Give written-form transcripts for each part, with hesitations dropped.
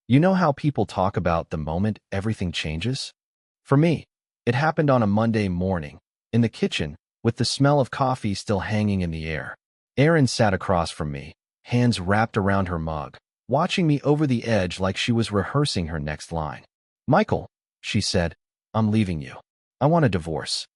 You know how people talk about the moment everything changes? For me, it happened on a Monday morning, in the kitchen, with the smell of coffee still hanging in the air. Erin sat across from me, hands wrapped around her mug, watching me over the edge like she was rehearsing her next line. "Michael," she said, "I'm leaving you. I want a divorce."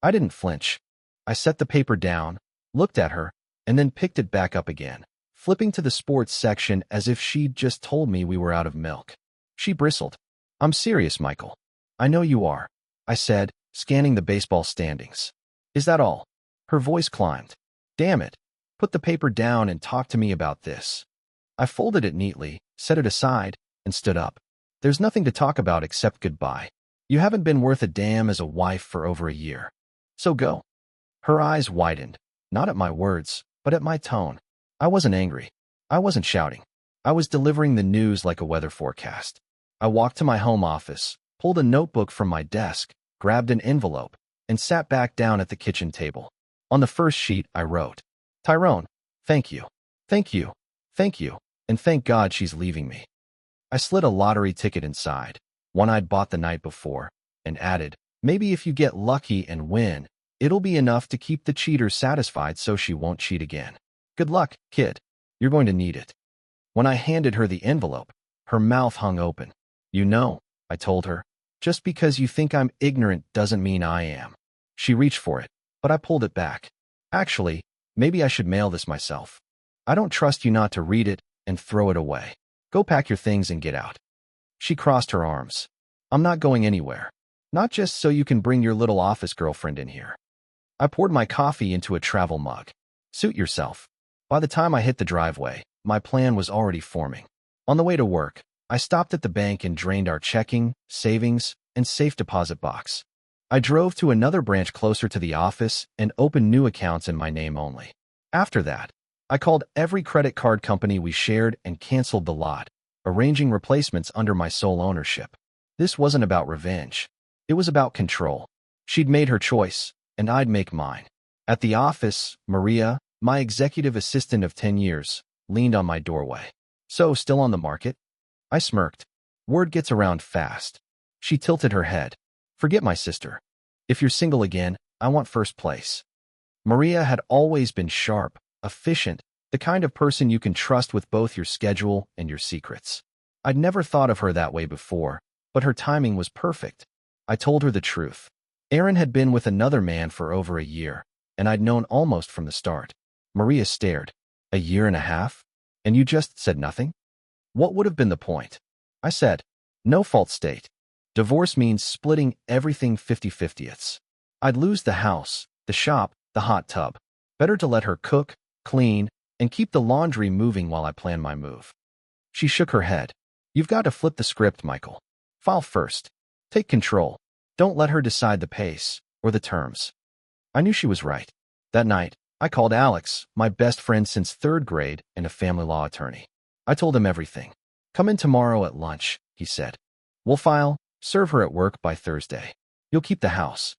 I didn't flinch. I set the paper down, looked at her, and then picked it back up again, flipping to the sports section as if she'd just told me we were out of milk. She bristled. "I'm serious, Michael. I know you are," I said, scanning the baseball standings. "Is that all?" Her voice climbed. "Damn it. Put the paper down and talk to me about this." I folded it neatly, set it aside, and stood up. "There's nothing to talk about except goodbye. You haven't been worth a damn as a wife for over a year. So go." Her eyes widened, not at my words, but at my tone. I wasn't angry. I wasn't shouting. I was delivering the news like a weather forecast. I walked to my home office, pulled a notebook from my desk, grabbed an envelope, and sat back down at the kitchen table. On the first sheet, I wrote, "Tyrone, thank you. Thank you. Thank you. And thank God she's leaving me." I slid a lottery ticket inside, one I'd bought the night before, and added, "Maybe if you get lucky and win, it'll be enough to keep the cheater satisfied so she won't cheat again. Good luck, kid. You're going to need it." When I handed her the envelope, her mouth hung open. "You know," I told her, "just because you think I'm ignorant doesn't mean I am." She reached for it, but I pulled it back. "Actually, maybe I should mail this myself. I don't trust you not to read it and throw it away. Go pack your things and get out." She crossed her arms. "I'm not going anywhere. Not just so you can bring your little office girlfriend in here." I poured my coffee into a travel mug. "Suit yourself." By the time I hit the driveway, my plan was already forming. On the way to work, I stopped at the bank and drained our checking, savings, and safe deposit box. I drove to another branch closer to the office and opened new accounts in my name only. After that, I called every credit card company we shared and canceled the lot, arranging replacements under my sole ownership. This wasn't about revenge. It was about control. She'd made her choice, and I'd make mine. At the office, Maria, my executive assistant of 10 years, leaned on my doorway. "So, still on the market?" I smirked. "Word gets around fast." She tilted her head. "Forget my sister. If you're single again, I want first place." Maria had always been sharp, efficient, the kind of person you can trust with both your schedule and your secrets. I'd never thought of her that way before, but her timing was perfect. I told her the truth. Erin had been with another man for over a year, and I'd known almost from the start. Maria stared. "A year and a half? And you just said nothing?" "What would have been the point?" I said. "No fault state. Divorce means splitting everything 50-50ths. I'd lose the house, the shop, the hot tub. Better to let her cook, clean, and keep the laundry moving while I plan my move." She shook her head. "You've got to flip the script, Michael. File first. Take control. Don't let her decide the pace or the terms." I knew she was right. That night, I called Alex, my best friend since third grade and a family law attorney. I told him everything. "Come in tomorrow at lunch," he said. "We'll file, serve her at work by Thursday. You'll keep the house."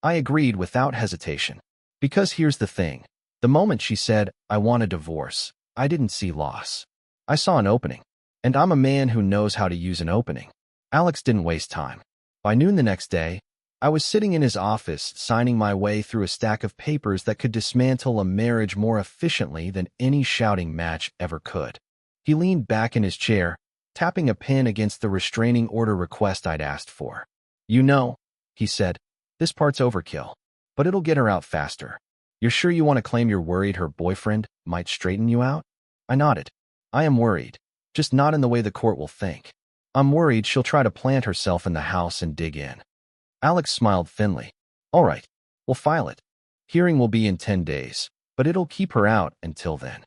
I agreed without hesitation. Because here's the thing. The moment she said, "I want a divorce," I didn't see loss. I saw an opening. And I'm a man who knows how to use an opening. Alex didn't waste time. By noon the next day, I was sitting in his office, signing my way through a stack of papers that could dismantle a marriage more efficiently than any shouting match ever could. He leaned back in his chair, tapping a pen against the restraining order request I'd asked for. "You know," he said, "this part's overkill, but it'll get her out faster. You're sure you want to claim you're worried her boyfriend might straighten you out?" I nodded. "I am worried, just not in the way the court will think. I'm worried she'll try to plant herself in the house and dig in." Alex smiled thinly. "All right, we'll file it. Hearing will be in 10 days, but it'll keep her out until then."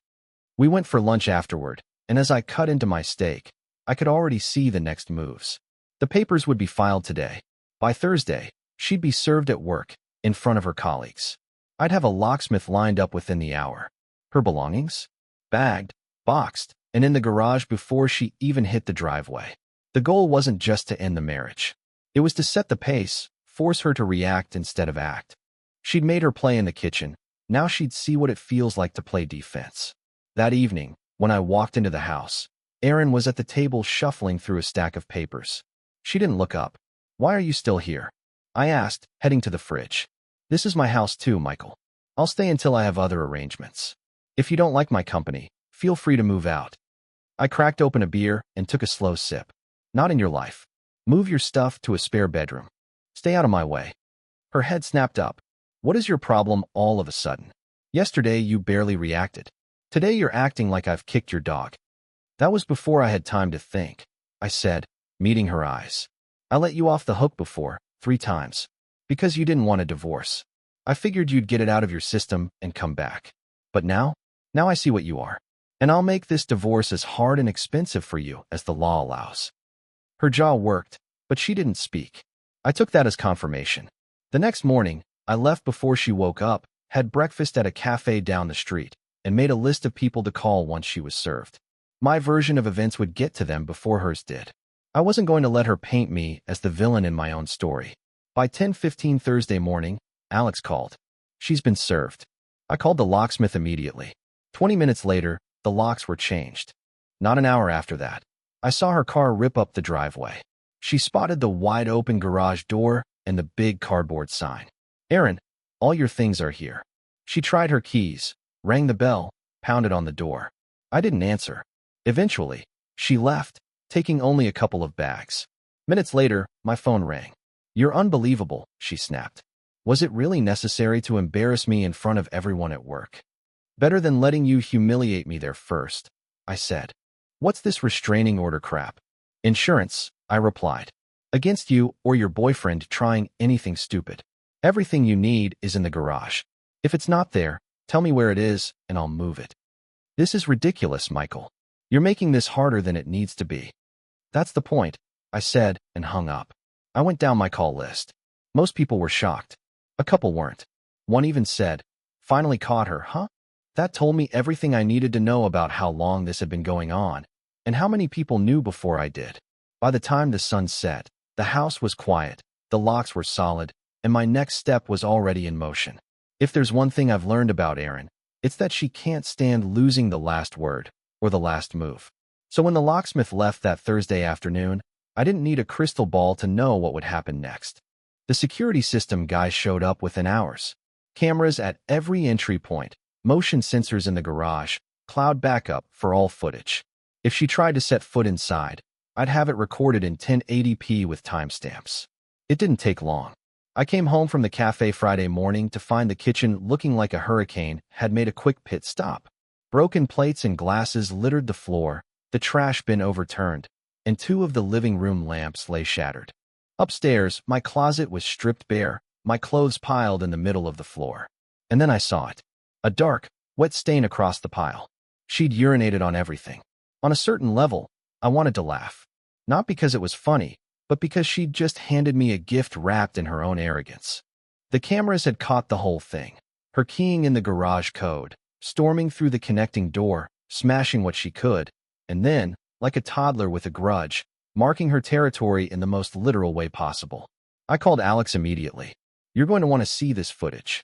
We went for lunch afterward, and as I cut into my steak, I could already see the next moves. The papers would be filed today. By Thursday, she'd be served at work, in front of her colleagues. I'd have a locksmith lined up within the hour. Her belongings? Bagged, boxed, and in the garage before she even hit the driveway. The goal wasn't just to end the marriage. It was to set the pace, force her to react instead of act. She'd made her play in the kitchen. Now she'd see what it feels like to play defense. That evening, when I walked into the house, Erin was at the table shuffling through a stack of papers. She didn't look up. "Why are you still here?" I asked, heading to the fridge. "This is my house too, Michael. I'll stay until I have other arrangements. If you don't like my company, feel free to move out." I cracked open a beer and took a slow sip. "Not in your life. Move your stuff to a spare bedroom. Stay out of my way." Her head snapped up. "What is your problem all of a sudden? Yesterday you barely reacted. Today you're acting like I've kicked your dog." "That was before I had time to think," I said, meeting her eyes. "I let you off the hook before, 3 times. Because you didn't want a divorce. I figured you'd get it out of your system and come back. But now I see what you are. And I'll make this divorce as hard and expensive for you as the law allows." Her jaw worked, but she didn't speak. I took that as confirmation. The next morning, I left before she woke up, had breakfast at a cafe down the street, and made a list of people to call once she was served. My version of events would get to them before hers did. I wasn't going to let her paint me as the villain in my own story. By 10:15 Thursday morning, Alex called. "She's been served." I called the locksmith immediately. 20 minutes later, the locks were changed. Not an hour after that, I saw her car rip up the driveway. She spotted the wide-open garage door and the big cardboard sign. "Erin, all your things are here." She tried her keys, rang the bell, pounded on the door. I didn't answer. Eventually, she left, taking only a couple of bags. Minutes later, my phone rang. "You're unbelievable," she snapped. "Was it really necessary to embarrass me in front of everyone at work?" "Better than letting you humiliate me there first," I said. "What's this restraining order crap?" "Insurance," I replied. "Against you or your boyfriend trying anything stupid. Everything you need is in the garage. If it's not there, tell me where it is and I'll move it." "This is ridiculous, Michael. You're making this harder than it needs to be." "That's the point," I said and hung up. I went down my call list. Most people were shocked. A couple weren't. One even said, "Finally caught her, huh?" That told me everything I needed to know about how long this had been going on, and how many people knew before I did. By the time the sun set, the house was quiet, the locks were solid, and my next step was already in motion. If there's one thing I've learned about Erin, it's that she can't stand losing the last word or the last move. So when the locksmith left that Thursday afternoon, I didn't need a crystal ball to know what would happen next. The security system guys showed up within hours. Cameras at every entry point, motion sensors in the garage, cloud backup for all footage. If she tried to set foot inside, I'd have it recorded in 1080p with timestamps. It didn't take long. I came home from the cafe Friday morning to find the kitchen looking like a hurricane had made a quick pit stop. Broken plates and glasses littered the floor, the trash bin overturned, and 2 of the living room lamps lay shattered. Upstairs, my closet was stripped bare, my clothes piled in the middle of the floor. And then I saw it. A dark, wet stain across the pile. She'd urinated on everything. On a certain level, I wanted to laugh. Not because it was funny, but because she'd just handed me a gift wrapped in her own arrogance. The cameras had caught the whole thing. Her keying in the garage code, storming through the connecting door, smashing what she could, and then, like a toddler with a grudge, marking her territory in the most literal way possible. I called Alex immediately. "You're going to want to see this footage."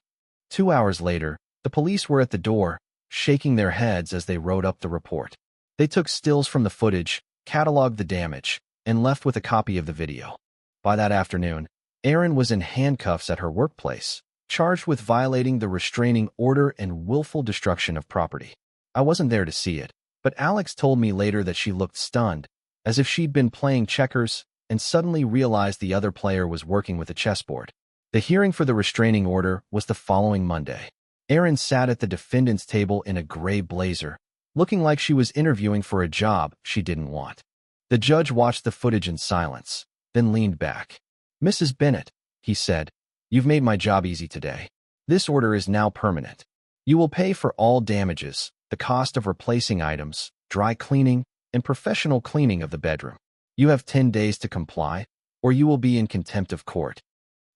2 hours later, the police were at the door, shaking their heads as they wrote up the report. They took stills from the footage, cataloged the damage, and left with a copy of the video. By that afternoon, Erin was in handcuffs at her workplace, charged with violating the restraining order and willful destruction of property. I wasn't there to see it, but Alex told me later that she looked stunned, as if she'd been playing checkers and suddenly realized the other player was working with a chessboard. The hearing for the restraining order was the following Monday. Erin sat at the defendant's table in a gray blazer, looking like she was interviewing for a job she didn't want. The judge watched the footage in silence, then leaned back. "Mrs. Bennett," he said, "you've made my job easy today. This order is now permanent. You will pay for all damages, the cost of replacing items, dry cleaning, and professional cleaning of the bedroom. You have 10 days to comply, or you will be in contempt of court."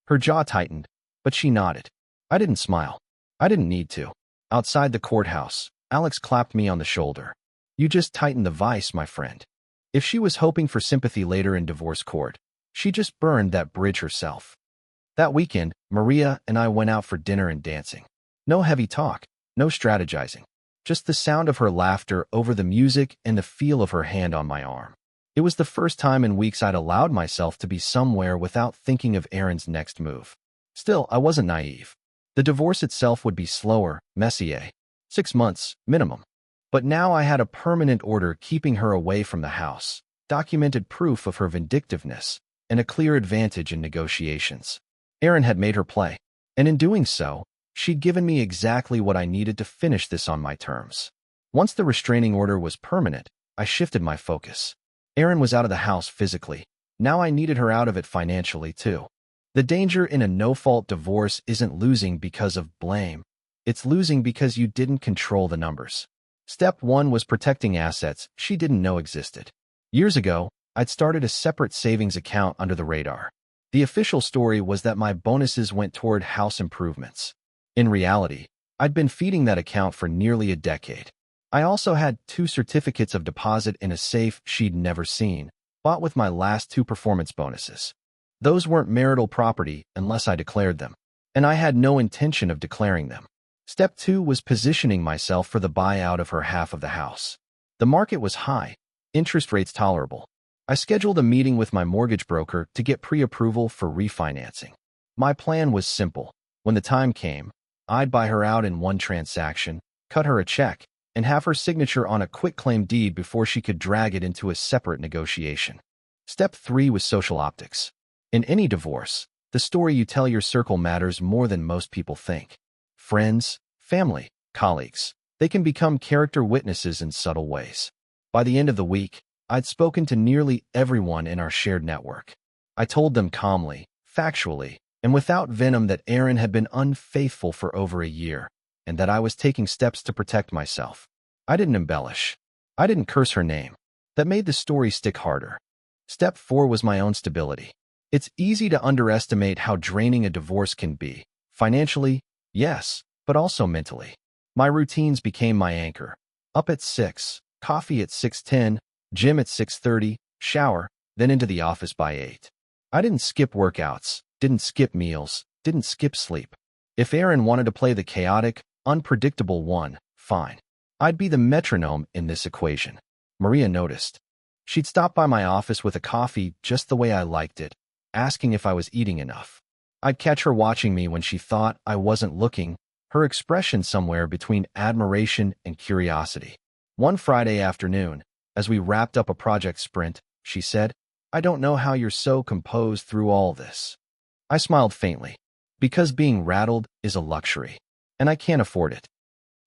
Her jaw tightened, but she nodded. I didn't smile. I didn't need to. Outside the courthouse, Alex clapped me on the shoulder. "You just tightened the vice, my friend." If she was hoping for sympathy later in divorce court, she just burned that bridge herself. That weekend, Maria and I went out for dinner and dancing. No heavy talk, no strategizing. just the sound of her laughter over the music and the feel of her hand on my arm. It was the first time in weeks I'd allowed myself to be somewhere without thinking of Erin's next move. Still, I wasn't naive. The divorce itself would be slower, messier. 6 months, minimum. But now I had a permanent order keeping her away from the house, documented proof of her vindictiveness, and a clear advantage in negotiations. Erin had made her play, and in doing so, she'd given me exactly what I needed to finish this on my terms. Once the restraining order was permanent, I shifted my focus. Erin was out of the house physically. Now I needed her out of it financially, too. The danger in a no-fault divorce isn't losing because of blame. It's losing because you didn't control the numbers. Step 1 was protecting assets she didn't know existed. Years ago, I'd started a separate savings account under the radar. The official story was that my bonuses went toward house improvements. In reality, I'd been feeding that account for nearly a decade. I also had 2 certificates of deposit in a safe she'd never seen, bought with my last 2 performance bonuses. Those weren't marital property unless I declared them, and I had no intention of declaring them. Step 2 was positioning myself for the buyout of her half of the house. The market was high, interest rates tolerable. I scheduled a meeting with my mortgage broker to get pre-approval for refinancing. My plan was simple. When the time came, I'd buy her out in one transaction, cut her a check, and have her signature on a quitclaim deed before she could drag it into a separate negotiation. Step 3 was social optics. In any divorce, the story you tell your circle matters more than most people think. Friends, family, colleagues, they can become character witnesses in subtle ways. By the end of the week, I'd spoken to nearly everyone in our shared network. I told them calmly, factually, and without venom that Erin had been unfaithful for over a year, and that I was taking steps to protect myself. I didn't embellish. I didn't curse her name. That made the story stick harder. Step 4 was my own stability. It's easy to underestimate how draining a divorce can be. Financially, yes, but also mentally. My routines became my anchor. Up at 6, coffee at 6:10, gym at 6:30, shower, then into the office by 8. I didn't skip workouts, didn't skip meals, didn't skip sleep. If Erin wanted to play the chaotic, unpredictable one, fine. I'd be the metronome in this equation. Maria noticed. She'd stop by my office with a coffee just the way I liked it, asking if I was eating enough. I'd catch her watching me when she thought I wasn't looking, her expression somewhere between admiration and curiosity. One Friday afternoon, as we wrapped up a project sprint, she said, "I don't know how you're so composed through all this." I smiled faintly, because being rattled is a luxury, and I can't afford it.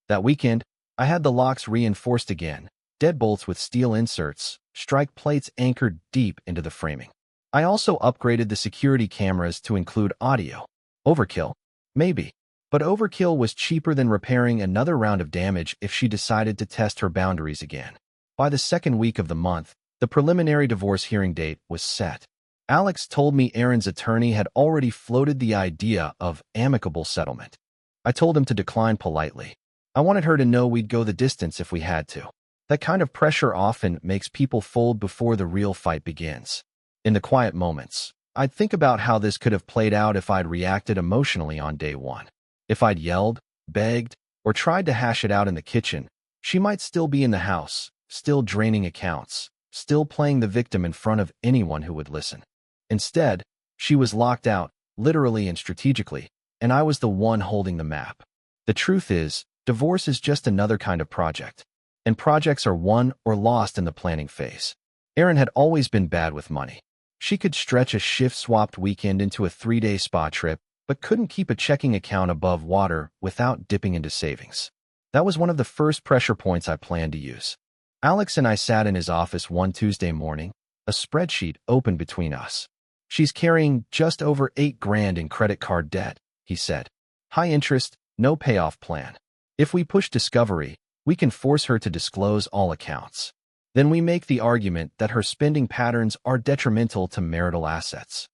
That weekend, I had the locks reinforced again, deadbolts with steel inserts, strike plates anchored deep into the framing. I also upgraded the security cameras to include audio. Overkill? Maybe. But overkill was cheaper than repairing another round of damage if she decided to test her boundaries again. By the second week of the month, the preliminary divorce hearing date was set. Alex told me Erin's attorney had already floated the idea of amicable settlement. I told him to decline politely. I wanted her to know we'd go the distance if we had to. That kind of pressure often makes people fold before the real fight begins. In the quiet moments, I'd think about how this could have played out if I'd reacted emotionally on day 1. If I'd yelled, begged, or tried to hash it out in the kitchen, she might still be in the house, still draining accounts, still playing the victim in front of anyone who would listen. Instead, she was locked out, literally and strategically, and I was the one holding the map. The truth is, divorce is just another kind of project, and projects are won or lost in the planning phase. Erin had always been bad with money. She could stretch a shift-swapped weekend into a 3-day spa trip, but couldn't keep a checking account above water without dipping into savings. That was one of the first pressure points I planned to use. Alex and I sat in his office one Tuesday morning, a spreadsheet open between us. "She's carrying just over $8,000 in credit card debt," he said. "High interest, no payoff plan. If we push discovery, we can force her to disclose all accounts. Then we make the argument that her spending patterns are detrimental to marital assets."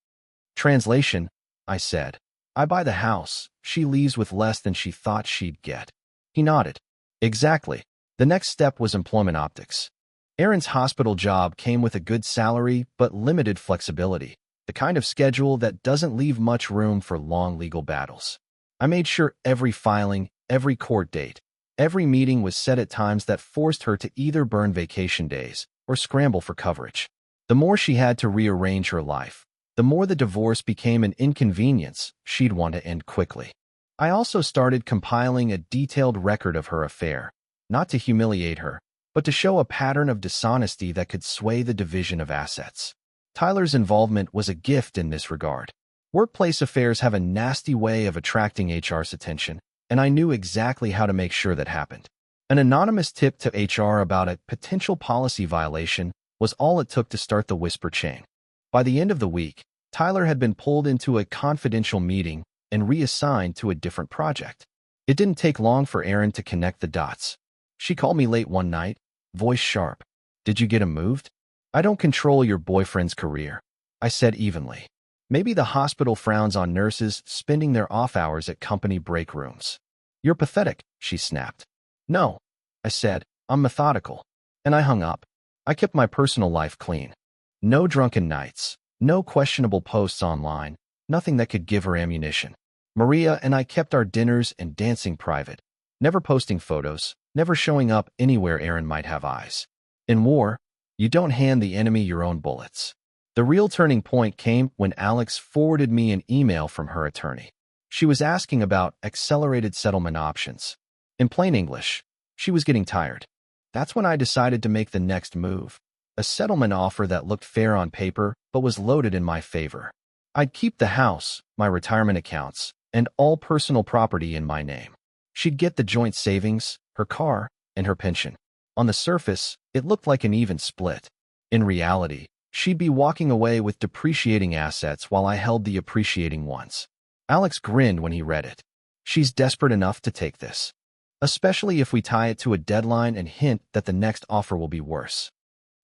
Translation, I said. I buy the house, she leaves with less than she thought she'd get. He nodded. Exactly. The next step was employment optics. Erin's hospital job came with a good salary but limited flexibility, the kind of schedule that doesn't leave much room for long legal battles. I made sure every filing, every court date, Every meeting was set at times that forced her to either burn vacation days or scramble for coverage. The more she had to rearrange her life, the more the divorce became an inconvenience she'd want to end quickly. I also started compiling a detailed record of her affair, not to humiliate her, but to show a pattern of dishonesty that could sway the division of assets. Tyler's involvement was a gift in this regard. Workplace affairs have a nasty way of attracting HR's attention, and I knew exactly how to make sure that happened. An anonymous tip to HR about a potential policy violation was all it took to start the whisper chain. By the end of the week, Tyler had been pulled into a confidential meeting and reassigned to a different project. It didn't take long for Erin to connect the dots. She called me late one night, voice sharp. "Did you get him moved?" "I don't control your boyfriend's career," I said evenly. "Maybe the hospital frowns on nurses spending their off hours at company break rooms." "You're pathetic," she snapped. "No," I said, "I'm methodical." And I hung up. I kept my personal life clean. No drunken nights, no questionable posts online, nothing that could give her ammunition. Maria and I kept our dinners and dancing private, never posting photos, never showing up anywhere Erin might have eyes. In war, you don't hand the enemy your own bullets. The real turning point came when Alex forwarded me an email from her attorney. She was asking about accelerated settlement options. In plain English, she was getting tired. That's when I decided to make the next move. A settlement offer that looked fair on paper but was loaded in my favor. I'd keep the house, my retirement accounts, and all personal property in my name. She'd get the joint savings, her car, and her pension. On the surface, it looked like an even split. In reality, she'd be walking away with depreciating assets while I held the appreciating ones. Alex grinned when he read it. She's desperate enough to take this. Especially if we tie it to a deadline and hint that the next offer will be worse.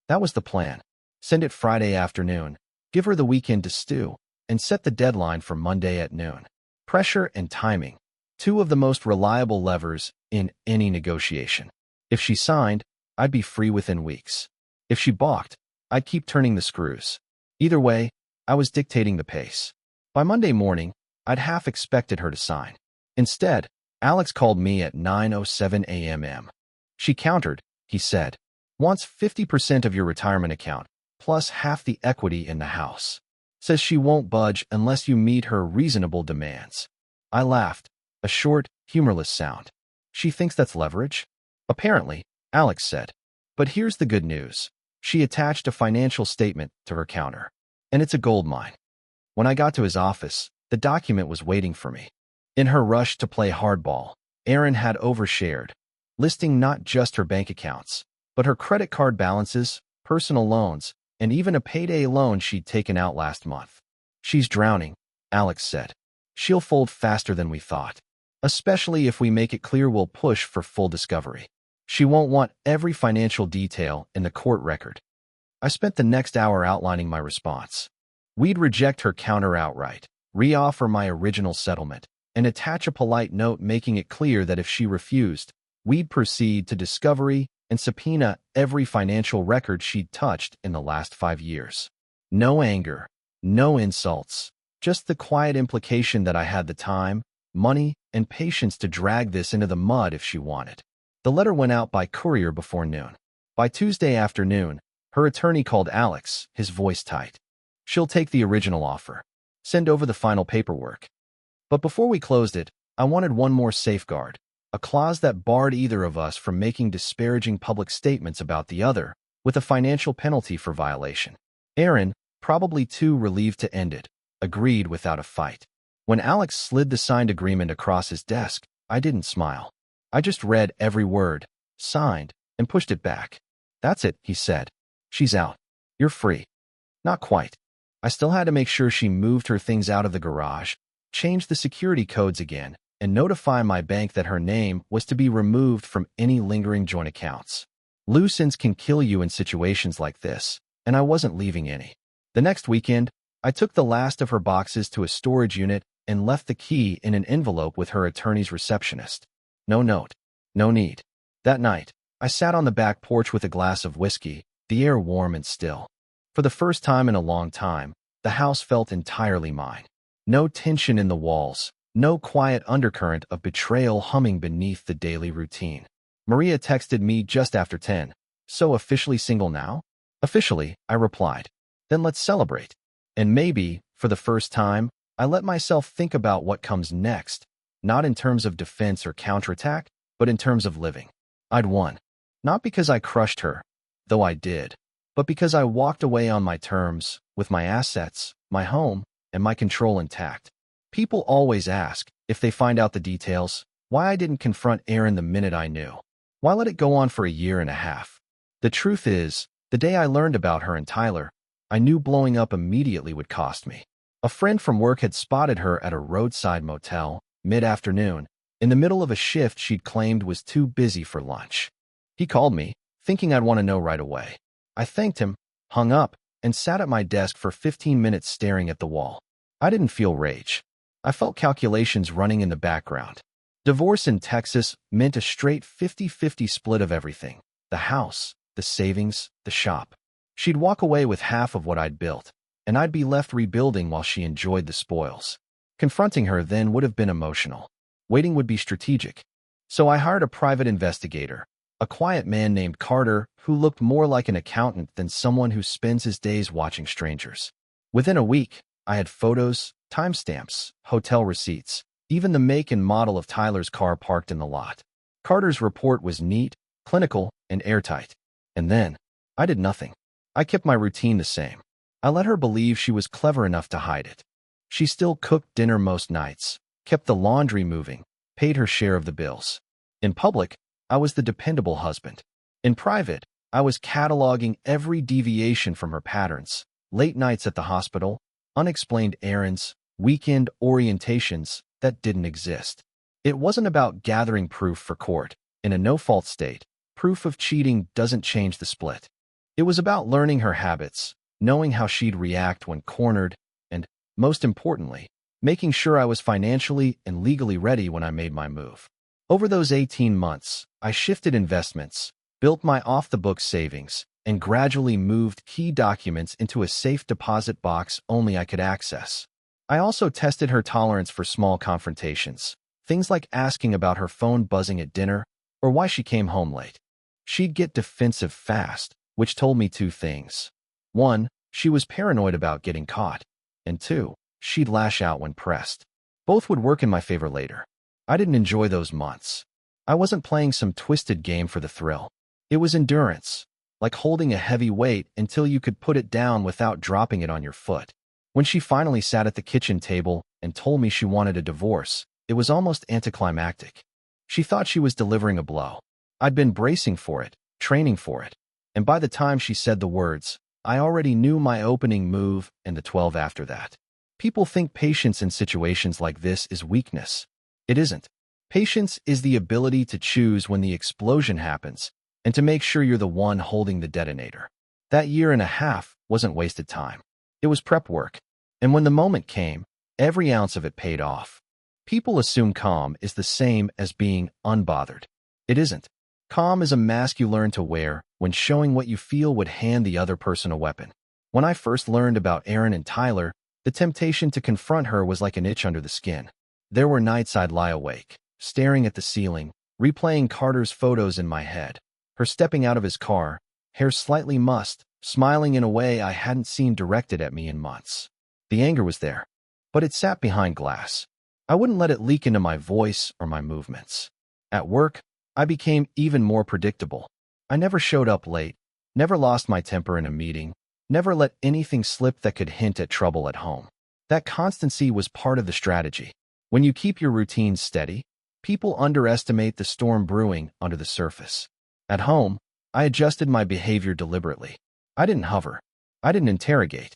That was the plan. Send it Friday afternoon, give her the weekend to stew, and set the deadline for Monday at noon. Pressure and timing, two of the most reliable levers in any negotiation. If she signed, I'd be free within weeks. If she balked, I'd keep turning the screws. Either way, I was dictating the pace. By Monday morning, I'd half expected her to sign. Instead, Alex called me at 9:07 a.m. She countered, he said. Wants 50% of your retirement account, plus half the equity in the house. Says she won't budge unless you meet her reasonable demands. I laughed, a short, humorless sound. She thinks that's leverage? Apparently, Alex said. But here's the good news. She attached a financial statement to her counter. And it's a goldmine. When I got to his office, the document was waiting for me. In her rush to play hardball, Erin had overshared, listing not just her bank accounts, but her credit card balances, personal loans, and even a payday loan she'd taken out last month. She's drowning, Alex said. She'll fold faster than we thought, especially if we make it clear we'll push for full discovery. She won't want every financial detail in the court record. I spent the next hour outlining my response. We'd reject her counter outright, reoffer my original settlement, and attach a polite note making it clear that if she refused, we'd proceed to discovery and subpoena every financial record she'd touched in the last 5 years. No anger, no insults, just the quiet implication that I had the time, money, and patience to drag this into the mud if she wanted. The letter went out by courier before noon. By Tuesday afternoon, her attorney called Alex, his voice tight. She'll take the original offer. Send over the final paperwork. But before we closed it, I wanted one more safeguard. A clause that barred either of us from making disparaging public statements about the other, with a financial penalty for violation. Erin, probably too relieved to end it, agreed without a fight. When Alex slid the signed agreement across his desk, I didn't smile. I just read every word, signed, and pushed it back. That's it, he said. She's out. You're free. Not quite. I still had to make sure she moved her things out of the garage, change the security codes again, and notify my bank that her name was to be removed from any lingering joint accounts. Loose ends can kill you in situations like this, and I wasn't leaving any. The next weekend, I took the last of her boxes to a storage unit and left the key in an envelope with her attorney's receptionist. No note. No need. That night, I sat on the back porch with a glass of whiskey, the air warm and still. For the first time in a long time, the house felt entirely mine. No tension in the walls, No quiet undercurrent of betrayal humming beneath the daily routine. Maria texted me just after 10. So officially single now? Officially, I replied. Then let's celebrate. And maybe, for the first time, I let myself think about what comes next, not in terms of defense or counterattack, but in terms of living. I'd won. Not because I crushed her, though I did, but because I walked away on my terms, with my assets, my home, and my control intact. People always ask, if they find out the details, why I didn't confront Erin the minute I knew. Why let it go on for a year and a half? The truth is, the day I learned about her and Tyler, I knew blowing up immediately would cost me. A friend from work had spotted her at a roadside motel, mid-afternoon, in the middle of a shift she'd claimed was too busy for lunch. He called me, thinking I'd want to know right away. I thanked him, hung up, and sat at my desk for 15 minutes staring at the wall. I didn't feel rage. I felt calculations running in the background. Divorce in Texas meant a straight 50-50 split of everything. The house, the savings, the shop. She'd walk away with half of what I'd built, and I'd be left rebuilding while she enjoyed the spoils. Confronting her then would have been emotional. Waiting would be strategic. So I hired a private investigator, a quiet man named Carter who looked more like an accountant than someone who spends his days watching strangers. Within a week, I had photos, timestamps, hotel receipts, even the make and model of Tyler's car parked in the lot. Carter's report was neat, clinical, and airtight. And then, I did nothing. I kept my routine the same. I let her believe she was clever enough to hide it. She still cooked dinner most nights, kept the laundry moving, paid her share of the bills. In public, I was the dependable husband. In private, I was cataloging every deviation from her patterns, late nights at the hospital, unexplained errands, weekend orientations that didn't exist. It wasn't about gathering proof for court. In a no-fault state, proof of cheating doesn't change the split. It was about learning her habits, knowing how she'd react when cornered, and, most importantly, making sure I was financially and legally ready when I made my move. Over those 18 months, I shifted investments, built my off-the-books savings, and gradually moved key documents into a safe deposit box only I could access. I also tested her tolerance for small confrontations, things like asking about her phone buzzing at dinner or why she came home late. She'd get defensive fast, which told me two things. One, she was paranoid about getting caught, and two, she'd lash out when pressed. Both would work in my favor later. I didn't enjoy those months. I wasn't playing some twisted game for the thrill. It was endurance, like holding a heavy weight until you could put it down without dropping it on your foot. When she finally sat at the kitchen table and told me she wanted a divorce, it was almost anticlimactic. She thought she was delivering a blow. I'd been bracing for it, training for it, and by the time she said the words, I already knew my opening move and the 12 after that. People think patience in situations like this is weakness. It isn't. Patience is the ability to choose when the explosion happens and to make sure you're the one holding the detonator. That year and a half wasn't wasted time. It was prep work. And when the moment came, every ounce of it paid off. People assume calm is the same as being unbothered. It isn't. Calm is a mask you learn to wear when showing what you feel would hand the other person a weapon. When I first learned about Erin and Tyler, the temptation to confront her was like an itch under the skin. There were nights I'd lie awake, staring at the ceiling, replaying Carter's photos in my head. Her stepping out of his car, hair slightly mussed, smiling in a way I hadn't seen directed at me in months. The anger was there, but it sat behind glass. I wouldn't let it leak into my voice or my movements. At work, I became even more predictable. I never showed up late, never lost my temper in a meeting, never let anything slip that could hint at trouble at home. That constancy was part of the strategy. When you keep your routine steady, people underestimate the storm brewing under the surface. At home, I adjusted my behavior deliberately. I didn't hover. I didn't interrogate.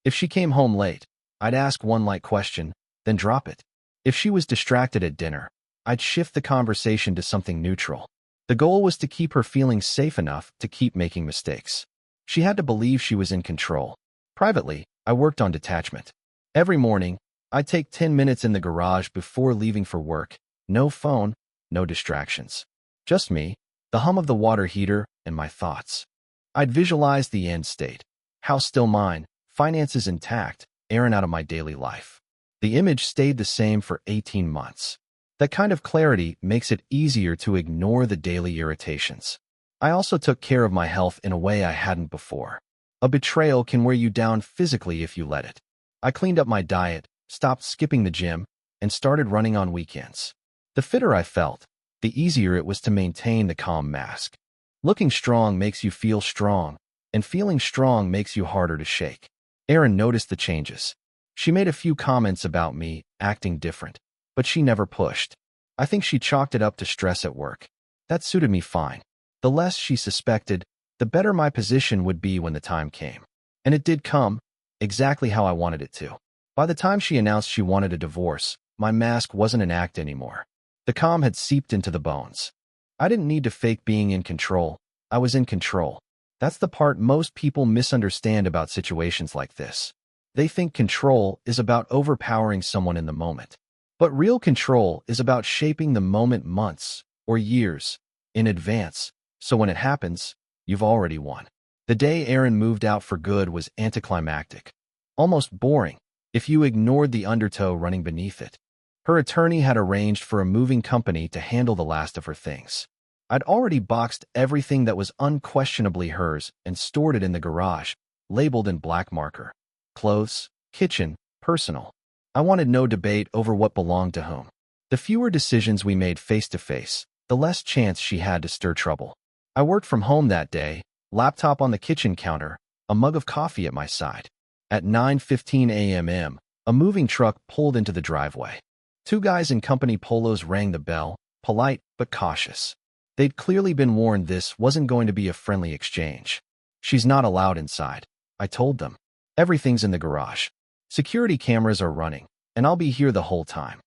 If she came home late, I'd ask one light question, then drop it. If she was distracted at dinner, I'd shift the conversation to something neutral. The goal was to keep her feeling safe enough to keep making mistakes. She had to believe she was in control. Privately, I worked on detachment. Every morning, I'd take 10 minutes in the garage before leaving for work. No phone, no distractions. Just me, the hum of the water heater, and my thoughts. I'd visualize the end state. House still mine, finances intact, Erin out of my daily life. The image stayed the same for 18 months. That kind of clarity makes it easier to ignore the daily irritations. I also took care of my health in a way I hadn't before. A betrayal can wear you down physically if you let it. I cleaned up my diet, stopped skipping the gym, and started running on weekends. The fitter I felt, the easier it was to maintain the calm mask. Looking strong makes you feel strong, and feeling strong makes you harder to shake. Erin noticed the changes. She made a few comments about me acting different, but she never pushed. I think she chalked it up to stress at work. That suited me fine. The less she suspected, the better my position would be when the time came. And it did come, exactly how I wanted it to. By the time she announced she wanted a divorce, my mask wasn't an act anymore. The calm had seeped into the bones. I didn't need to fake being in control. I was in control. That's the part most people misunderstand about situations like this. They think control is about overpowering someone in the moment. But real control is about shaping the moment months or years in advance, so when it happens, you've already won. The day Erin moved out for good was anticlimactic. Almost boring, if you ignored the undertow running beneath it. Her attorney had arranged for a moving company to handle the last of her things. I'd already boxed everything that was unquestionably hers and stored it in the garage, labeled in black marker. Clothes, kitchen, personal. I wanted no debate over what belonged to whom. The fewer decisions we made face-to-face, the less chance she had to stir trouble. I worked from home that day, laptop on the kitchen counter, a mug of coffee at my side. At 9:15 a.m., a moving truck pulled into the driveway. Two guys in company polos rang the bell, polite but cautious. They'd clearly been warned this wasn't going to be a friendly exchange. "She's not allowed inside," I told them. "Everything's in the garage. Security cameras are running, and I'll be here the whole time."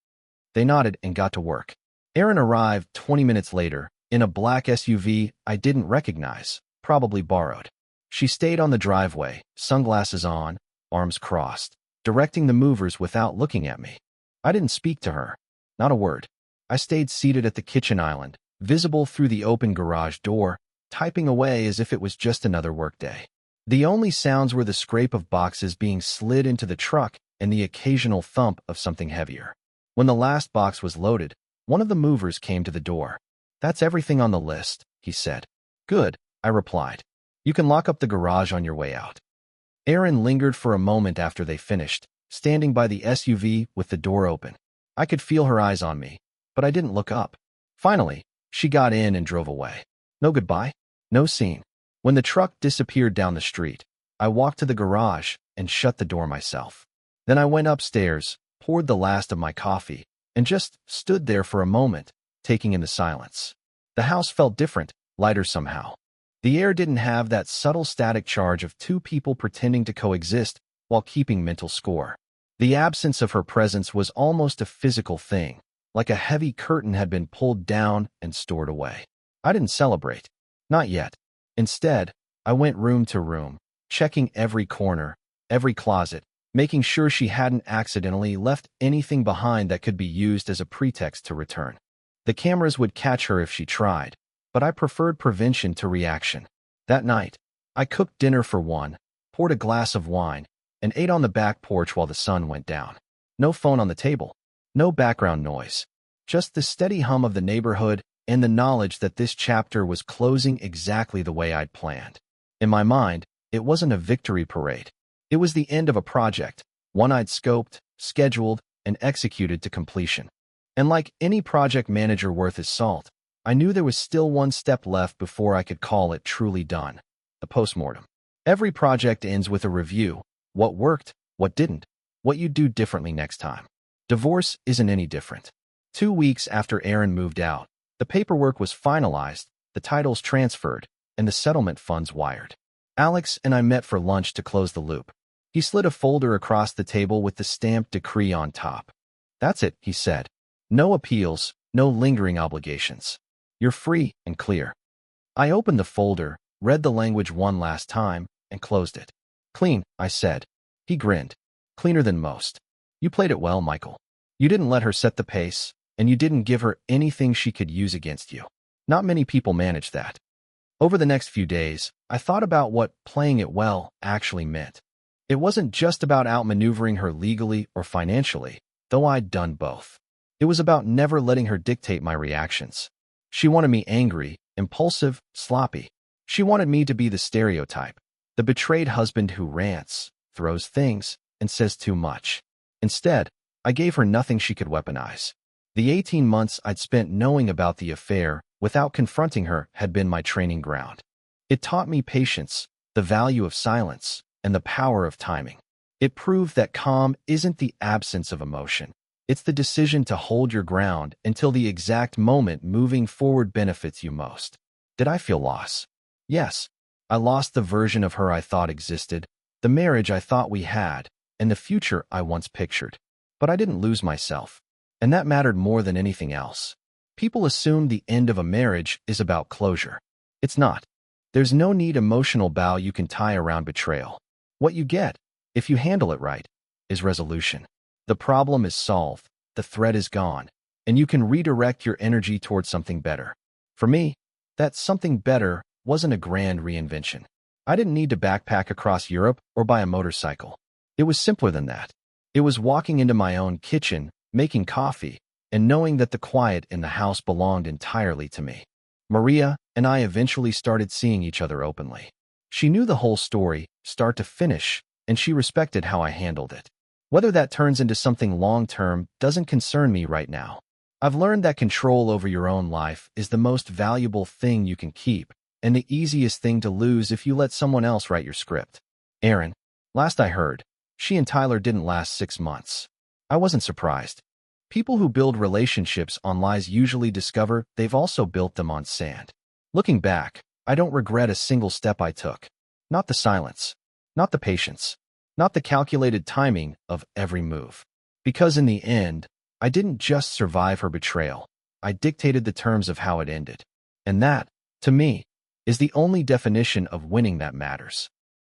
They nodded and got to work. Erin arrived 20 minutes later, in a black SUV I didn't recognize, probably borrowed. She stayed on the driveway, sunglasses on, arms crossed, directing the movers without looking at me. I didn't speak to her. Not a word. I stayed seated at the kitchen island, visible through the open garage door, typing away as if it was just another workday. The only sounds were the scrape of boxes being slid into the truck and the occasional thump of something heavier. When the last box was loaded, one of the movers came to the door. "That's everything on the list," he said. "Good," I replied. "You can lock up the garage on your way out." Erin lingered for a moment after they finished, standing by the SUV with the door open. I could feel her eyes on me, but I didn't look up. Finally, she got in and drove away. No goodbye, no scene. When the truck disappeared down the street, I walked to the garage and shut the door myself. Then I went upstairs, poured the last of my coffee, and just stood there for a moment, taking in the silence. The house felt different, lighter somehow. The air didn't have that subtle static charge of two people pretending to coexist while keeping mental score. The absence of her presence was almost a physical thing, like a heavy curtain had been pulled down and stored away. I didn't celebrate. Not yet. Instead, I went room to room, checking every corner, every closet, making sure she hadn't accidentally left anything behind that could be used as a pretext to return. The cameras would catch her if she tried, but I preferred prevention to reaction. That night, I cooked dinner for one, poured a glass of wine, and ate on the back porch while the sun went down. No phone on the table, no background noise, just the steady hum of the neighborhood and the knowledge that this chapter was closing exactly the way I'd planned. In my mind, it wasn't a victory parade. It was the end of a project, one I'd scoped, scheduled, and executed to completion. And like any project manager worth his salt, I knew there was still one step left before I could call it truly done. The postmortem. Every project ends with a review. What worked, what didn't, what you'd do differently next time. Divorce isn't any different. 2 weeks after Erin moved out, the paperwork was finalized, the titles transferred, and the settlement funds wired. Alex and I met for lunch to close the loop. He slid a folder across the table with the stamped decree on top. "That's it," he said. "No appeals, no lingering obligations. You're free and clear." I opened the folder, read the language one last time, and closed it. "Clean," I said. He grinned. "Cleaner than most. You played it well, Michael. You didn't let her set the pace, and you didn't give her anything she could use against you. Not many people manage that." Over the next few days, I thought about what playing it well actually meant. It wasn't just about outmaneuvering her legally or financially, though I'd done both. It was about never letting her dictate my reactions. She wanted me angry, impulsive, sloppy. She wanted me to be the stereotype, the betrayed husband who rants, throws things, and says too much. Instead, I gave her nothing she could weaponize. The 18 months I'd spent knowing about the affair without confronting her had been my training ground. It taught me patience, the value of silence, and the power of timing. It proved that calm isn't the absence of emotion. It's the decision to hold your ground until the exact moment moving forward benefits you most. Did I feel loss? Yes. I lost the version of her I thought existed, the marriage I thought we had, and the future I once pictured. But I didn't lose myself. And that mattered more than anything else. People assume the end of a marriage is about closure. It's not. There's no neat emotional bow you can tie around betrayal. What you get, if you handle it right, is resolution. The problem is solved, the threat is gone, and you can redirect your energy towards something better. For me, that something better wasn't a grand reinvention. I didn't need to backpack across Europe or buy a motorcycle. It was simpler than that. It was walking into my own kitchen, making coffee, and knowing that the quiet in the house belonged entirely to me. Maria and I eventually started seeing each other openly. She knew the whole story, start to finish, and she respected how I handled it. Whether that turns into something long-term doesn't concern me right now. I've learned that control over your own life is the most valuable thing you can keep, and the easiest thing to lose if you let someone else write your script. Erin, last I heard, she and Tyler didn't last 6 months. I wasn't surprised. People who build relationships on lies usually discover they've also built them on sand. Looking back, I don't regret a single step I took. Not the silence. Not the patience. Not the calculated timing of every move. Because in the end, I didn't just survive her betrayal. I dictated the terms of how it ended. And that, to me, is the only definition of winning that matters.